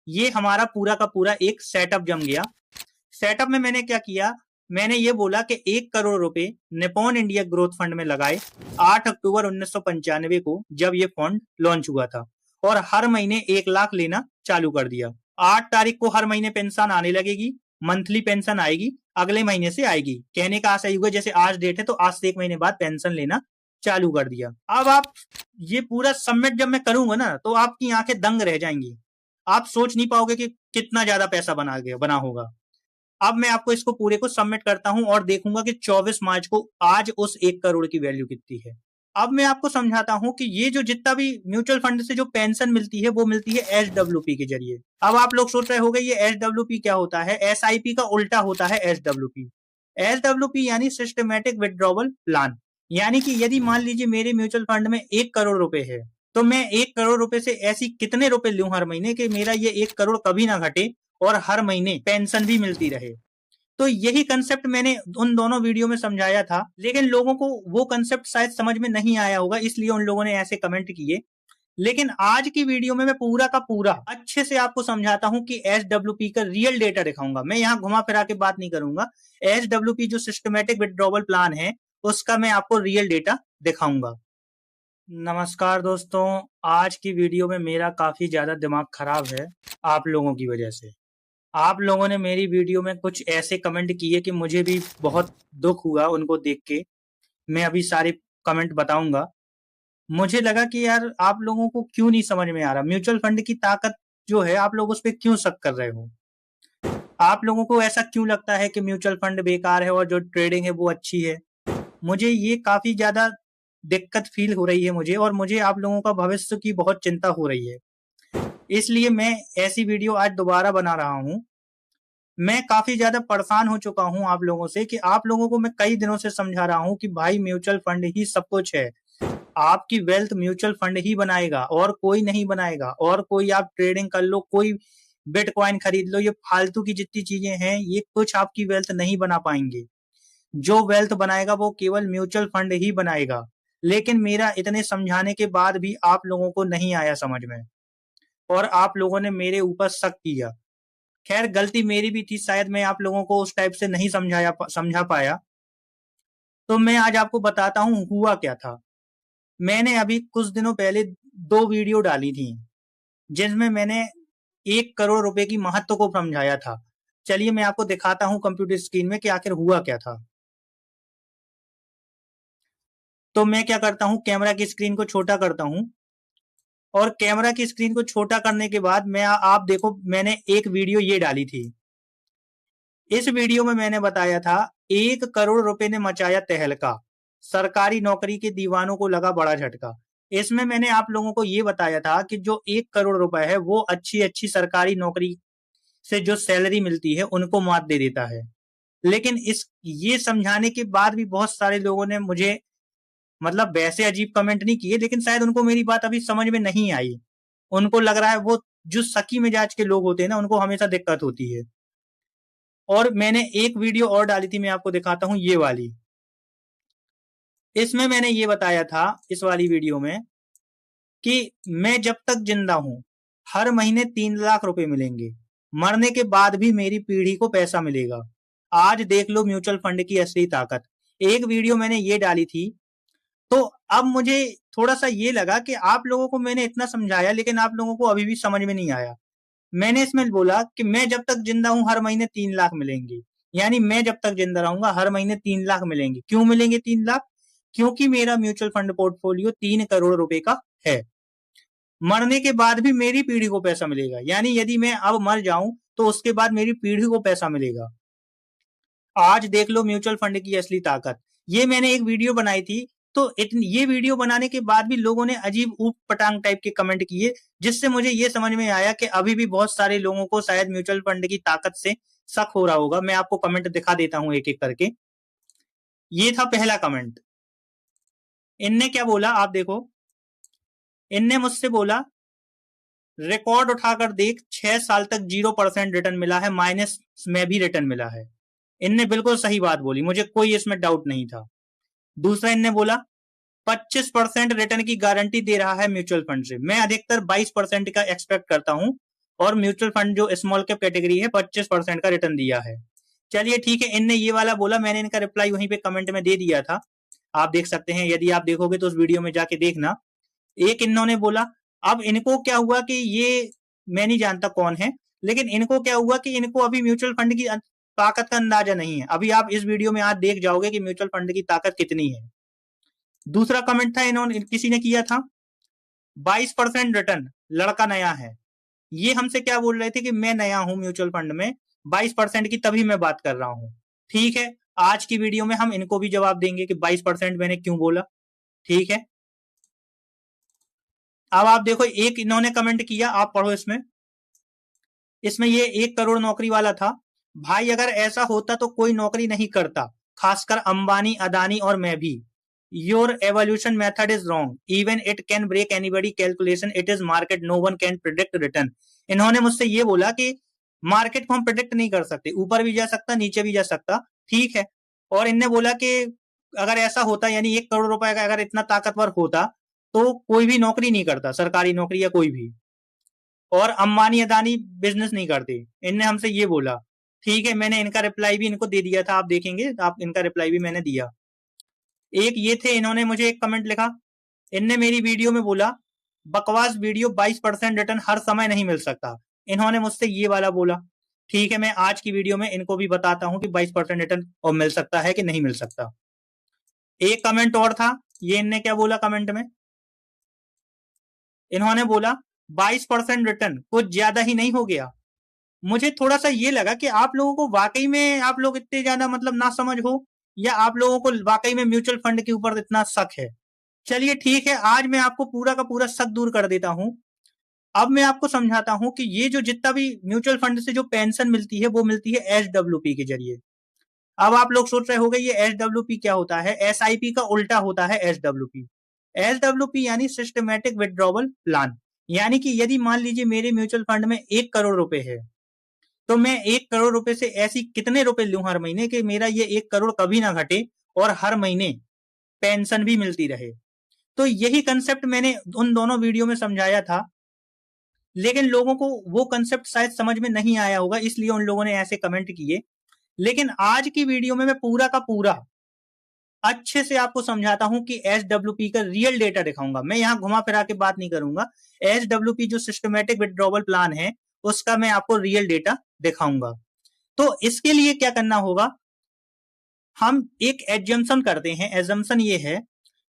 ये हमारा पूरा का पूरा एक सेटअप जम गया। सेटअप में मैंने क्या किया, मैंने ये बोला कि 1 करोड़ रुपए निपॉन इंडिया ग्रोथ फंड में लगाए 8 अक्टूबर 1995 को, जब ये फंड लॉन्च हुआ था, और हर महीने 1 लाख लेना चालू कर दिया। 8 तारीख को हर महीने पेंशन आने लगेगी, मंथली पेंशन आएगी, अगले महीने से आएगी। कहने का आशा हुआ जैसे आज डेट है तो आज से 1 महीने बाद पेंशन लेना चालू कर दिया। अब आप ये पूरा सबमिट जब मैं करूंगा ना तो आपकी आंखें दंग रह जाएंगी। आप सोच नहीं पाओगे कि कितना ज्यादा पैसा बना होगा। अब मैं आपको इसको पूरे को सबमिट करता हूं और देखूंगा कि 24 मार्च को आज उस 1 करोड़ की वैल्यू कितनी है। अब मैं आपको समझाता हूं कि ये जो जितना भी म्यूचुअल फंड से जो पेंशन मिलती है वो मिलती है एसडब्ल्यूपी के जरिए। अब आप लोग सोच रहे होंगे ये एसडब्ल्यूपी क्या होता है। एसआईपी का उल्टा होता है एसडब्ल्यूपी। एसडब्ल्यूपी यानी सिस्टमेटिक विड्रॉवल प्लान। यानी कि यदि मान लीजिए मेरे म्यूचुअल फंड में 1 करोड़ रुपए है तो मैं 1 करोड़ रुपए से ऐसी कितने रुपए लूं हर महीने कि मेरा ये 1 करोड़ कभी ना घटे और हर महीने पेंशन भी मिलती रहे। तो यही कंसेप्ट मैंने उन दोनों वीडियो में समझाया था, लेकिन लोगों को वो कंसेप्ट शायद समझ में नहीं आया होगा, इसलिए उन लोगों ने ऐसे कमेंट किए। लेकिन आज की वीडियो में मैं पूरा का पूरा अच्छे से आपको समझाता हूं कि एसडब्ल्यूपी का रियल डेटा दिखाऊंगा। मैं यहाँ घुमा फिरा के बात नहीं करूंगा। एसडब्ल्यूपी जो सिस्टमेटिक विड्रॉवल प्लान है उसका मैं आपको रियल डेटा दिखाऊंगा। नमस्कार दोस्तों, आज की वीडियो में मेरा काफी ज्यादा दिमाग खराब है आप लोगों की वजह से। आप लोगों ने मेरी वीडियो में कुछ ऐसे कमेंट किए कि मुझे भी बहुत दुख हुआ उनको देख के। मैं अभी सारे कमेंट बताऊंगा। मुझे लगा कि यार आप लोगों को क्यों नहीं समझ में आ रहा, म्यूचुअल फंड की ताकत जो है आप लोग उस पर क्यों शक कर रहे हो। आप लोगों को ऐसा क्यों लगता है कि म्यूचुअल फंड बेकार है और जो ट्रेडिंग है वो अच्छी है। मुझे ये काफी ज्यादा दिक्कत फील हो रही है मुझे, और मुझे आप लोगों का भविष्य की बहुत चिंता हो रही है। इसलिए मैं ऐसी वीडियो आज दोबारा बना रहा हूं। मैं काफी ज्यादा परेशान हो चुका हूं आप लोगों से कि आप लोगों को मैं कई दिनों से समझा रहा हूं कि भाई म्यूचुअल फंड ही सब कुछ है। आपकी वेल्थ म्यूचुअल फंड ही बनाएगा और कोई नहीं बनाएगा। और कोई आप ट्रेडिंग कर लो, कोई बिटकॉइन खरीद लो, ये फालतू की जितनी चीजें हैं ये कुछ आपकी वेल्थ नहीं बना पाएंगे। जो वेल्थ बनाएगा वो केवल म्यूचुअल फंड ही बनाएगा। लेकिन मेरा इतने समझाने के बाद भी आप लोगों को नहीं आया समझ में, और आप लोगों ने मेरे ऊपर शक किया। खैर गलती मेरी भी थी, शायद मैं आप लोगों को उस टाइप से नहीं समझा पाया। तो मैं आज आपको बताता हूं हुआ क्या था। मैंने अभी कुछ दिनों पहले 2 वीडियो डाली थी जिसमें मैंने 1 करोड़ रुपए की महत्व को समझाया था। चलिए मैं आपको दिखाता हूं कंप्यूटर स्क्रीन में कि आखिर हुआ क्या था। तो मैं क्या करता हूं, कैमरा की स्क्रीन को छोटा करता हूं, और कैमरा की स्क्रीन को छोटा करने के बाद मैं आप देखो मैंने एक वीडियो ये डाली थी। इस वीडियो में मैंने बताया था 1 करोड़ रुपए ने मचाया तहलका, सरकारी नौकरी के दीवानों को लगा बड़ा झटका। इसमें मैंने आप लोगों को ये बताया था कि जो 1 करोड़ रुपए है वो अच्छी अच्छी सरकारी नौकरी से जो सैलरी मिलती है उनको मात दे देता है। लेकिन इस ये समझाने के बाद भी बहुत सारे लोगों ने मुझे मतलब वैसे अजीब कमेंट नहीं किए, लेकिन शायद उनको मेरी बात अभी समझ में नहीं आई। उनको लग रहा है वो जो सकी मिजाज के लोग होते हैं ना उनको हमेशा दिक्कत होती है। और मैंने एक वीडियो और डाली थी, मैं आपको दिखाता हूं ये वाली। इसमें मैंने ये बताया था इस वाली वीडियो में कि मैं जब तक जिंदा हूं हर महीने 3 लाख रुपए मिलेंगे, मरने के बाद भी मेरी पीढ़ी को पैसा मिलेगा। आज देख लो म्यूचुअल फंड की असली ताकत। एक वीडियो मैंने ये डाली थी। तो अब मुझे थोड़ा सा ये लगा कि आप लोगों को मैंने इतना समझाया लेकिन आप लोगों को अभी भी समझ में नहीं आया। मैंने इसमें बोला कि मैं जब तक जिंदा हूं हर महीने 3 लाख मिलेंगे। यानी मैं जब तक जिंदा रहूंगा हर महीने 3 लाख मिलेंगे। क्यों मिलेंगे 3 लाख? क्योंकि मेरा म्यूचुअल फंड पोर्टफोलियो 3 करोड़ रुपए का है। मरने के बाद भी मेरी पीढ़ी को पैसा मिलेगा, यानी यदि मैं अब मर जाऊं तो उसके बाद मेरी पीढ़ी को पैसा मिलेगा। आज देख लो म्यूचुअल फंड की असली ताकत। ये मैंने एक वीडियो बनाई थी। तो ये वीडियो बनाने के बाद भी लोगों ने अजीब ऊट पटांग टाइप के कमेंट किए, जिससे मुझे ये समझ में आया कि अभी भी बहुत सारे लोगों को शायद म्यूचुअल फंड की ताकत से शक हो रहा होगा। मैं आपको कमेंट दिखा देता हूं एक एक करके। ये था पहला कमेंट। इनने क्या बोला आप देखो। इनने मुझसे बोला रिकॉर्ड उठाकर देख 6 साल तक 0% रिटर्न मिला है, माइनस में भी रिटर्न मिला है। इनने बिल्कुल सही बात बोली, मुझे कोई इसमें डाउट नहीं था। दूसरा इनने बोला 25% रिटर्न की गारंटी दे रहा है म्यूचुअल फंड से। मैं अधिकतर 22% का एक्सपेक्ट करता हूं और म्यूचुअल फंड जो स्मॉल कैप कैटेगरी है 25% का रिटर्न दिया है। चलिए ठीक है, इनने ये वाला बोला, मैंने इनका रिप्लाई वहीं पे कमेंट में दे दिया था, आप देख सकते हैं, यदि आप देखोगे तो उस वीडियो में जाके देखना। एक इन्होंने बोला, अब इनको क्या हुआ कि ये मैं नहीं जानता कौन है, लेकिन इनको क्या हुआ कि इनको अभी म्यूचुअल फंड की ताकत का अंदाजा नहीं है। अभी आप इस वीडियो में आज देख जाओगे कि म्यूचुअल फंड की ताकत कितनी है। दूसरा कमेंट था, इन्होंने किसी ने किया था 22% रिटर्न, लड़का नया है। ये हमसे क्या बोल रहे थे कि मैं नया हूं म्यूचुअल फंड में, 22% की तभी मैं बात कर रहा हूं। ठीक है, आज की वीडियो में हम इनको भी जवाब देंगे कि 22% मैंने क्यों बोला। ठीक है, अब आप देखो, एक इन्होंने कमेंट किया, आप पढ़ो इसमें ये 1 करोड़ नौकरी वाला था। भाई अगर ऐसा होता तो कोई नौकरी नहीं करता, खासकर अंबानी, अदानी और मैं भी। Your evolution method is wrong, even it can break anybody calculation, it is market, no one can predict return. इन्होंने मुझसे ये बोला कि मार्केट को हम प्रिडिक्ट नहीं कर सकते, ऊपर भी जा सकता, नीचे भी जा सकता। ठीक है, और इनने बोला कि अगर ऐसा होता, यानी 1 करोड़ रुपए का अगर इतना ताकतवर होता तो कोई भी नौकरी नहीं करता, सरकारी नौकरी या कोई भी, और अंबानी अदानी बिजनेस नहीं करते। इनने हमसे ये बोला। ठीक है, मैंने इनका रिप्लाई भी इनको दे दिया था, आप देखेंगे, आप इनका रिप्लाई भी मैंने दिया। एक ये थे, इन्होंने मुझे एक कमेंट लिखा, इनने मेरी वीडियो में बोला बकवास वीडियो, 22% रिटर्न हर समय नहीं मिल सकता। इन्होंने मुझसे ये वाला बोला। ठीक है, मैं आज की वीडियो में इनको भी बताता हूं कि 22% रिटर्न और मिल सकता है कि नहीं मिल सकता। एक कमेंट और था, ये इनने क्या बोला कमेंट में, इन्होंने बोला 22% रिटर्न कुछ ज्यादा ही नहीं हो गया। मुझे थोड़ा सा ये लगा कि आप लोगों को वाकई में, आप लोग इतने ज्यादा मतलब ना समझ हो, या आप लोगों को वाकई में म्यूचुअल फंड के ऊपर इतना शक है। चलिए ठीक है, आज मैं आपको पूरा का पूरा शक दूर कर देता हूं। अब मैं आपको समझाता हूं कि ये जो जितना भी म्यूचुअल फंड से जो पेंशन मिलती है वो मिलती है SWP के जरिए। अब आप लोग सोच रहे होंगे ये SWP क्या होता है, SIP का उल्टा होता है SWP। SWP यानी सिस्टमेटिक विड्रॉवल प्लान, यानी कि यदि मान लीजिए मेरे म्यूचुअल फंड में 1 करोड़ रुपए है, तो मैं 1 करोड़ रुपए से ऐसी कितने रुपए लूं हर महीने कि मेरा ये 1 करोड़ कभी ना घटे और हर महीने पेंशन भी मिलती रहे। तो यही कंसेप्ट मैंने उन दोनों वीडियो में समझाया था, लेकिन लोगों को वो कंसेप्ट शायद समझ में नहीं आया होगा, इसलिए उन लोगों ने ऐसे कमेंट किए। लेकिन आज की वीडियो में मैं पूरा का पूरा अच्छे से आपको समझाता हूं कि SWP का रियल डेटा दिखाऊंगा। मैं यहां घुमा फिरा के बात नहीं करूंगा। SWP जो सिस्टमेटिक विड्रॉवल प्लान है उसका मैं आपको रियल डेटा दिखाऊंगा। तो इसके लिए क्या करना होगा, हम एक एजम्पशन करते हैं। एजम्पशन ये है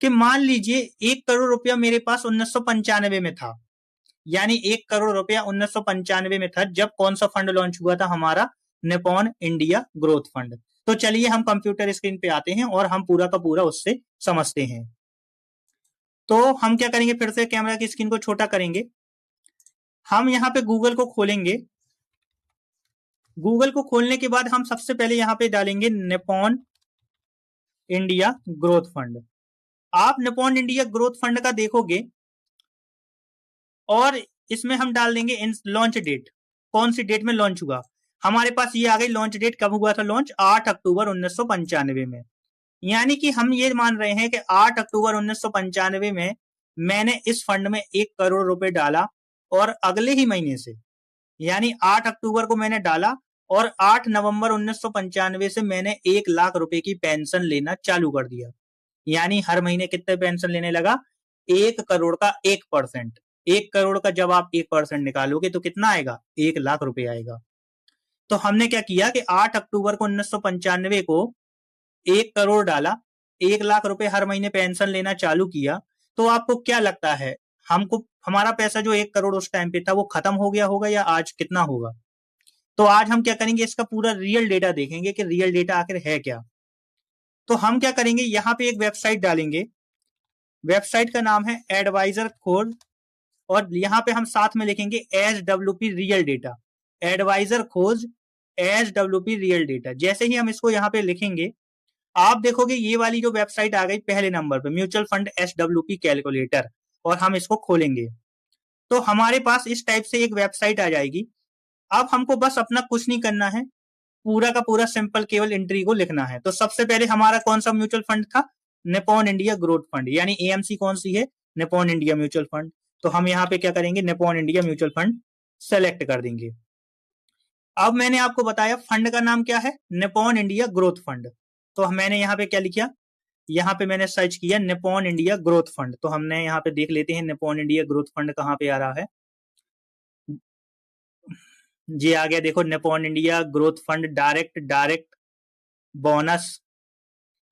कि मान लीजिए 1 करोड़ रुपया मेरे पास 1995 में था, यानी 1 करोड़ रुपया 1995 में था जब कौन सा फंड लॉन्च हुआ था, हमारा निपॉन इंडिया ग्रोथ फंड। तो चलिए हम कंप्यूटर स्क्रीन पे आते हैं और हम पूरा का पूरा उससे समझते हैं। तो हम क्या करेंगे, फिर से कैमरा की स्क्रीन को छोटा करेंगे, हम यहाँ पे गूगल को खोलेंगे। गूगल को खोलने के बाद हम सबसे पहले यहाँ पे डालेंगे निपॉन इंडिया ग्रोथ फंड। आप निपॉन इंडिया ग्रोथ फंड का देखोगे और इसमें हम डाल देंगे लॉन्च डेट, कौन सी डेट में लॉन्च हुआ। हमारे पास ये आ गई लॉन्च डेट, कब हुआ था लॉन्च, 8 अक्टूबर 1995 में। यानी कि हम ये मान रहे हैं कि 8 अक्टूबर 1995 में मैंने इस फंड में 1 करोड़ रुपए डाला, और अगले ही महीने से, यानी 8 अक्टूबर को मैंने डाला और 8 नवंबर 1995 से मैंने 1 लाख रुपए की पेंशन लेना चालू कर दिया। यानी हर महीने कितने पेंशन लेने लगा, 1 करोड़ का 1%। 1 करोड़ का जब आप 1% निकालोगे तो कितना आएगा, 1 लाख रुपए आएगा। तो हमने क्या किया कि 8 अक्टूबर को 1995 को 1 करोड़ डाला, 1 लाख रुपए हर महीने पेंशन लेना चालू किया। तो आपको क्या लगता है, हमको हमारा पैसा जो 1 करोड़ उस टाइम पे था वो खत्म हो गया होगा या आज कितना होगा। तो आज हम क्या करेंगे, इसका पूरा रियल डेटा देखेंगे कि रियल डेटा आखिर है क्या। तो हम क्या करेंगे, यहाँ पे एक वेबसाइट डालेंगे, वेबसाइट का नाम है एडवाइजर खोज, और यहाँ पे हम साथ में लिखेंगे SWP रियल डेटा, एडवाइजर खोज SWP रियल डेटा। जैसे ही हम इसको यहाँ पे लिखेंगे, आप देखोगे ये वाली जो वेबसाइट आ गई पहले नंबर पे, म्यूचुअल फंड SWP कैलकुलेटर, और हम इसको खोलेंगे तो हमारे पास इस टाइप से एक वेबसाइट आ जाएगी। अब हमको बस अपना कुछ नहीं करना है, पूरा का पूरा सिंपल केवल एंट्री को लिखना है। तो सबसे पहले हमारा कौन सा म्यूचुअल फंड था, निपॉन इंडिया ग्रोथ फंड, यानी AMC कौन सी है, निपॉन इंडिया म्यूचुअल फंड। तो हम यहाँ पे क्या करेंगे, Nippon India mutual fund select कर देंगे। अब मैंने आपको बताया फंड का नाम क्या है, निपॉन इंडिया ग्रोथ फंड। तो मैंने यहाँ पे क्या लिखा, यहाँ पे मैंने सर्च किया निपॉन इंडिया ग्रोथ फंड। तो हमने यहाँ पे देख लेते हैं निपॉन इंडिया ग्रोथ फंड कहाँ पे आ रहा है। जी आ गया, देखो Nippon India growth fund direct bonus,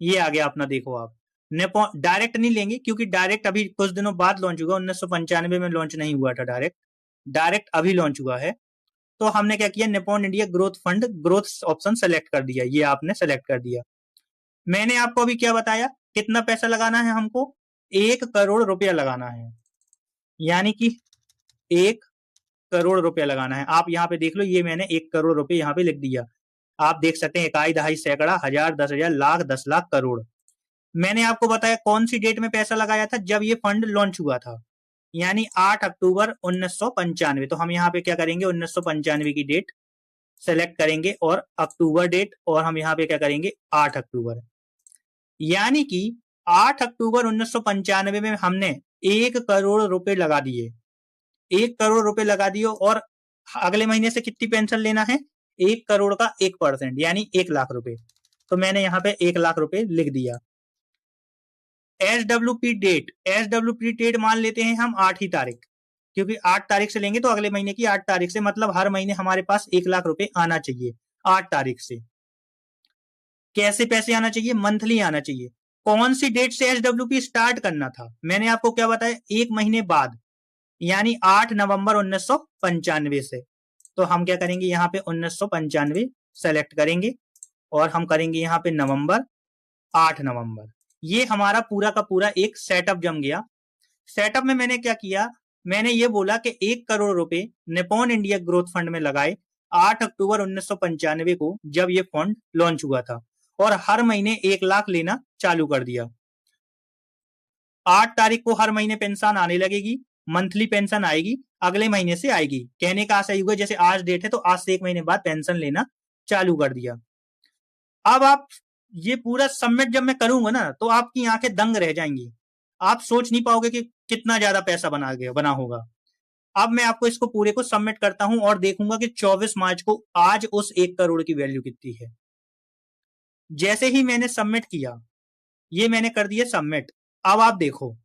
ये आ गया अपना। देखो आप निपॉन डायरेक्ट नहीं लेंगे क्योंकि डायरेक्ट अभी कुछ दिनों बाद लॉन्च हुआ, 1995 में लॉन्च नहीं हुआ था डायरेक्ट, डायरेक्ट अभी लॉन्च हुआ है। तो हमने क्या किया, Nippon India growth fund growth option select कर दिया, ये आपने सेलेक्ट कर दिया। मैंने आपको अभी क्या बताया, कितना पैसा लगाना है हमको, 1 करोड़ रुपया लगाना है, यानी कि 1 करोड़ रुपया लगाना है। आप यहाँ पे देख लो, ये मैंने 1 करोड़ रुपये यहाँ पे लिख दिया। आप देख सकते हैं इकाई, दहाई, सैकड़ा, हजार, 10,000, लाख, 10 लाख, करोड़। मैंने आपको बताया कौन सी डेट में पैसा लगाया था, जब ये फंड लॉन्च हुआ था, यानी 8 अक्टूबर 1995। तो हम यहाँ पे क्या करेंगे, 1995 की डेट सेलेक्ट करेंगे और अक्टूबर डेट, और हम यहाँ पे क्या करेंगे 8 अक्टूबर, यानी कि 8 अक्टूबर 1995 में हमने 1 करोड़ रुपए लगा दिए, 1 करोड़ रुपए लगा दिए। और अगले महीने से कितनी पेंशन लेना है, 1 करोड़ का 1% यानी 1 लाख रुपए। तो मैंने यहाँ पे 1 लाख रुपए लिख दिया। एस डब्ल्यू पी डेट मान लेते हैं हम 8 ही तारीख, क्योंकि 8 तारीख से लेंगे तो अगले महीने की 8 तारीख से, मतलब हर महीने हमारे पास 1 लाख रुपए आना चाहिए 8 तारीख से। कैसे पैसे आना चाहिए, मंथली आना चाहिए। कौन सी डेट से एस डब्ल्यू पी स्टार्ट करना था, मैंने आपको क्या बताया, 1 महीने बाद, यानी 8 नवंबर 1995 से। तो हम क्या करेंगे, यहाँ पे 1995 सेलेक्ट करेंगे और हम करेंगे यहाँ पे नवंबर, 8 नवंबर। ये हमारा पूरा का पूरा एक सेटअप जम गया। सेटअप में मैंने क्या किया, मैंने ये बोला कि 1 करोड़ रुपए निपॉन इंडिया ग्रोथ फंड में लगाए 8 अक्टूबर 1995 को, जब ये फंड लॉन्च हुआ था, और हर महीने 1 लाख लेना चालू कर दिया। 8 तारीख को हर महीने पेंशन आने लगेगी, मंथली पेंशन आएगी, अगले महीने से आएगी। कहने का आशा हुआ जैसे आज डेट है तो आज से 1 महीने बाद पेंशन लेना चालू कर दिया। अब आप ये पूरा सबमिट जब मैं करूंगा ना, तो आपकी आंखें दंग रह जाएंगी, आप सोच नहीं पाओगे कि कितना ज्यादा पैसा बना होगा। अब मैं आपको इसको पूरे को सबमिट करता हूं और देखूंगा कि 24 मार्च को आज उस 1 करोड़ की वैल्यू कितनी है। जैसे ही मैंने सबमिट किया, ये मैंने कर दिया सबमिट। अब आप देखो,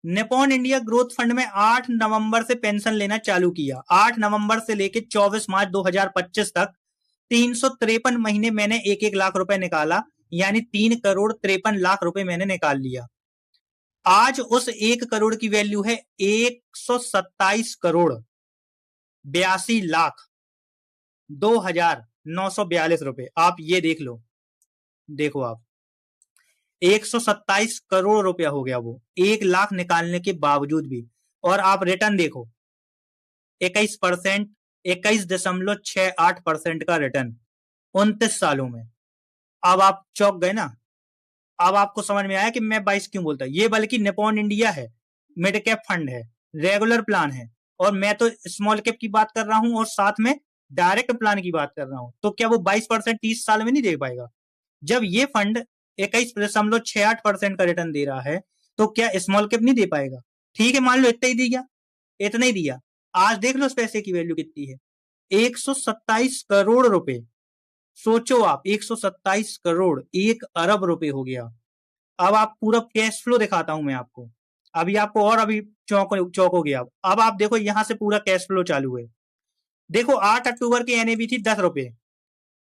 निपॉन इंडिया ग्रोथ फंड में 8 नवंबर से पेंशन लेना चालू किया। 8 नवंबर से लेकर 24 मार्च 2025 तक 353 महीने मैंने 1-1 लाख रुपए निकाला, यानी 3 करोड़ 53 लाख रुपए मैंने निकाल लिया। आज उस 1 करोड़ की वैल्यू है 127 करोड़ 82 लाख 2,942 रुपए। आप ये देख लो, देखो आप 127 करोड़ रुपया हो गया वो 1 लाख निकालने के बावजूद भी। और आप रिटर्न देखो, 21%, 21.68% का रिटर्न 29 सालों में। अब आप चौंक गए ना, अब आपको समझ में आया कि मैं 22 क्यों बोलता। ये बल्कि निपॉन इंडिया है, मिड कैप फंड है, रेगुलर प्लान है, और मैं तो स्मॉल कैप की बात कर रहा हूं और साथ में डायरेक्ट प्लान की बात कर रहा हूं। तो क्या वो 22% 30 साल में नहीं दे पाएगा? जब ये फंड 21.68% का रिटर्न दे रहा है, तो क्या स्मॉल कैप नहीं दे पाएगा? ठीक है, मान लो इतना ही दिया, इतना ही दिया। आज देख लो उस पैसे की वैल्यू कितनी है, 127 करोड़ रुपए। सोचो आप, 127 करोड़ 1 अरब रुपए हो गया। अब आप पूरा कैश फ्लो दिखाता हूं मैं आपको, अभी आपको और अभी चौंकोगे आप। अब आप देखो, यहां से पूरा कैश फ्लो चालू है। देखो 8 अक्टूबर की एनएबी थी 10 रुपए,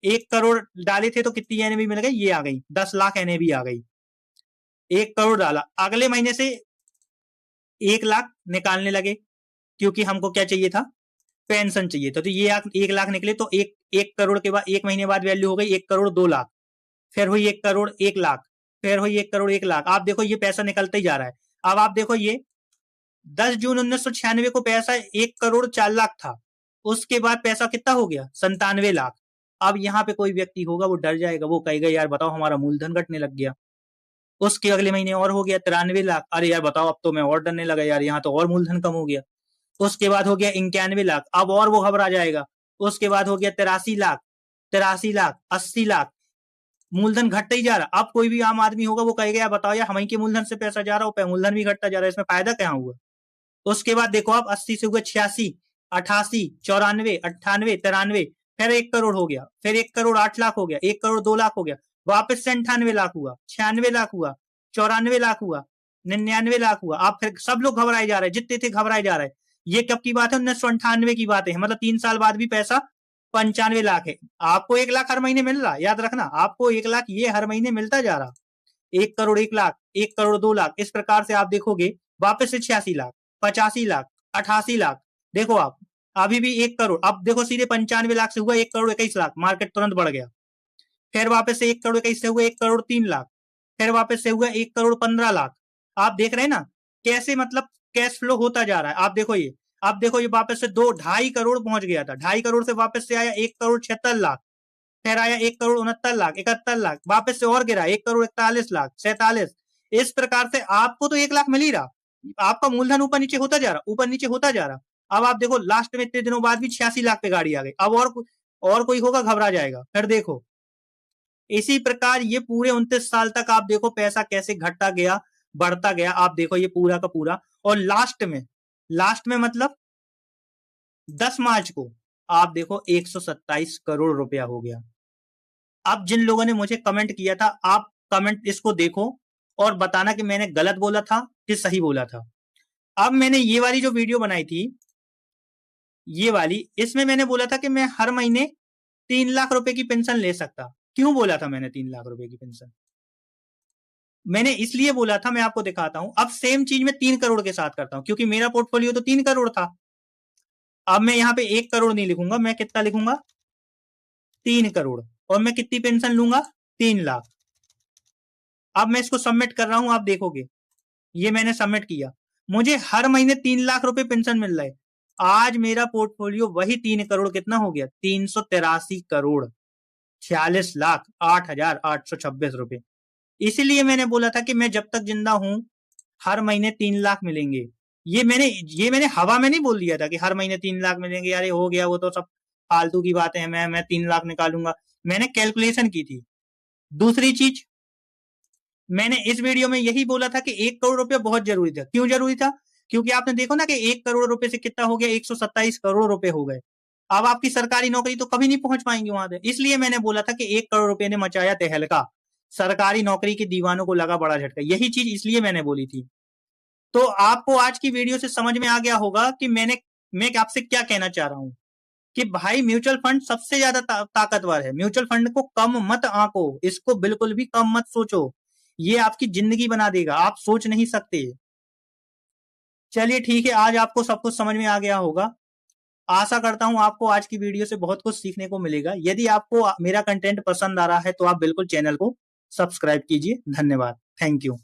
1 करोड़ डाले थे तो कितनी एनएबी मिल गई, ये आ गई 10 लाख एनएबी आ गई। 1 करोड़ डाला, अगले महीने से 1 लाख निकालने लगे, क्योंकि हमको क्या चाहिए था, पेंशन चाहिए था। तो ये 1 लाख निकले, तो एक करोड़ के बाद 1 महीने बाद वैल्यू हो गई 1 करोड़ 2 लाख, फिर हुई 1 करोड़ 1 लाख, फिर हुई 1 करोड़ 1 लाख। आप देखो ये पैसा निकलता ही जा रहा है। अब आप देखो, ये 10 जून 1996 को पैसा 1 करोड़ 4 लाख था, उसके बाद पैसा कितना हो गया, 97 लाख। अब यहाँ पे कोई व्यक्ति होगा वो डर जाएगा, वो कहेगा यार बताओ हमारा मूलधन घटने लग गया। उसके अगले महीने और हो गया 93 लाख, अरे यार बताओ अब तो मैं और डरने लगा यार, यहाँ तो और मूलधन कम हो गया। उसके बाद हो गया 91 लाख, अब और वो घबरा जाएगा। उसके बाद हो गया 83 लाख, 83 लाख, 80 लाख, मूलधन घटता ही जा रहा। अब कोई भी आम आदमी होगा वो कहेगा यार बताओ यार, हमारे के मूलधन से पैसा जा रहा हो, मूलधन भी घटता जा रहा है, इसमें फायदा क्या हुआ? उसके बाद देखो आप 80 से हुआ 86, 88, 94, 98, 93, फिर 1 करोड़ हो गया, फिर 1 करोड़ 8 लाख हो गया, 1 करोड़ 2 लाख हो गया, वापस से 98 लाख हुआ, 96 लाख हुआ, 94 लाख हुआ, 99 लाख हुआ। आप फिर सब लोग घबराए जा रहे हैं, जितने थे घबराए जा रहे हैं। ये कब की बात है? 1998 की बात है, मतलब 3 साल बाद भी पैसा 95 लाख है। आपको 1 लाख हर महीने मिल रहा, याद रखना, आपको 1 लाख ये हर महीने मिलता जा रहा। 1 करोड़ 1 लाख, 1 करोड़ 2 लाख, इस प्रकार से आप देखोगे वापस से 86 लाख, 85 लाख, 88 लाख। देखो आप अभी भी 1 करोड़, अब देखो सीधे 95 लाख से हुआ 1 करोड़ 21 लाख, मार्केट तुरंत बढ़ गया। फिर वापस से 1 करोड़ 21 से हुआ 1 करोड़ 3 लाख, फिर वापस से हुआ 1 करोड़ 15 लाख। आप देख रहे हैं ना कैसे मतलब कैश फ्लो होता जा रहा है। आप देखो ये, अब देखो ये वापस से 2.5 करोड़ पहुंच गया था, 2.5 करोड़ से वापस से आया 1 करोड़ 76 लाख, फिर आया 1 करोड़ 69 लाख, 71 लाख, वापस से और गिरा 1 करोड़ 41 लाख, 47। इस प्रकार से आपको तो 1 लाख मिल ही रहा, आपका मूलधन ऊपर नीचे होता जा रहा, ऊपर नीचे होता जा रहा। अब आप देखो लास्ट में इतने दिनों बाद भी 86 लाख पे गाड़ी आ गई। अब और कोई होगा घबरा जाएगा। फिर देखो इसी प्रकार ये पूरे 29 साल तक आप देखो पैसा कैसे घटता गया, बढ़ता गया। आप देखो ये पूरा का पूरा, और लास्ट में मतलब 10 मार्च को आप देखो 127 करोड़ रुपया हो गया। अब जिन लोगों ने मुझे कमेंट किया था, आप कमेंट इसको देखो और बताना कि मैंने गलत बोला था कि सही बोला था। अब मैंने ये वाली जो वीडियो बनाई थी, ये वाली, इसमें मैंने बोला था कि मैं हर महीने 3 लाख रुपए की पेंशन ले सकता। क्यों बोला था मैंने 3 लाख रुपए की पेंशन? मैंने इसलिए बोला था, मैं आपको दिखाता हूं। अब सेम चीज मैं 3 करोड़ के साथ करता हूं, क्योंकि मेरा पोर्टफोलियो तो 3 करोड़ था। अब मैं यहाँ पे 1 करोड़ नहीं लिखूंगा, मैं कितना लिखूंगा? 3 करोड़। और मैं कितनी पेंशन लूंगा? 3 लाख। अब मैं इसको सबमिट कर रहा हूं, आप देखोगे ये मैंने सबमिट किया, मुझे हर महीने 3 लाख रुपए पेंशन मिल रहा है। आज मेरा पोर्टफोलियो वही 3 करोड़ कितना हो गया? 383 करोड़ 46 लाख 8,826 रुपए। इसीलिए मैंने बोला था कि मैं जब तक जिंदा हूं हर महीने 3 लाख मिलेंगे। ये मैंने हवा में नहीं बोल दिया था कि हर महीने 3 लाख मिलेंगे, अरे हो गया वो तो सब फालतू की बातें हैं, मैं 3 लाख निकालूंगा। मैंने कैलकुलेशन की थी। दूसरी चीज, मैंने इस वीडियो में यही बोला था कि 1 करोड़ रुपया बहुत जरूरी था। क्यों जरूरी था? क्योंकि आपने देखो ना कि 1 करोड़ रुपए से कितना हो गया? 127 करोड़ रुपए हो गए। अब आपकी सरकारी नौकरी तो कभी नहीं पहुंच पाएंगे वहां पे। इसलिए मैंने बोला था कि 1 करोड़ रुपए ने मचाया तहलका, सरकारी नौकरी के दीवानों को लगा बड़ा झटका। यही चीज इसलिए मैंने बोली थी। तो आपको आज की वीडियो से समझ में आ गया होगा कि मैं आपसे क्या कहना चाह रहा हूं, कि भाई म्यूचुअल फंड सबसे ज्यादा ताकतवर है। म्यूचुअल फंड को कम मत आंको, इसको बिल्कुल भी कम मत सोचो। ये आपकी जिंदगी बना देगा, आप सोच नहीं सकते। चलिए ठीक है, आज आपको सब कुछ समझ में आ गया होगा। आशा करता हूं आपको आज की वीडियो से बहुत कुछ सीखने को मिलेगा। यदि आपको मेरा कंटेंट पसंद आ रहा है तो आप बिल्कुल चैनल को सब्सक्राइब कीजिए। धन्यवाद, थैंक यू।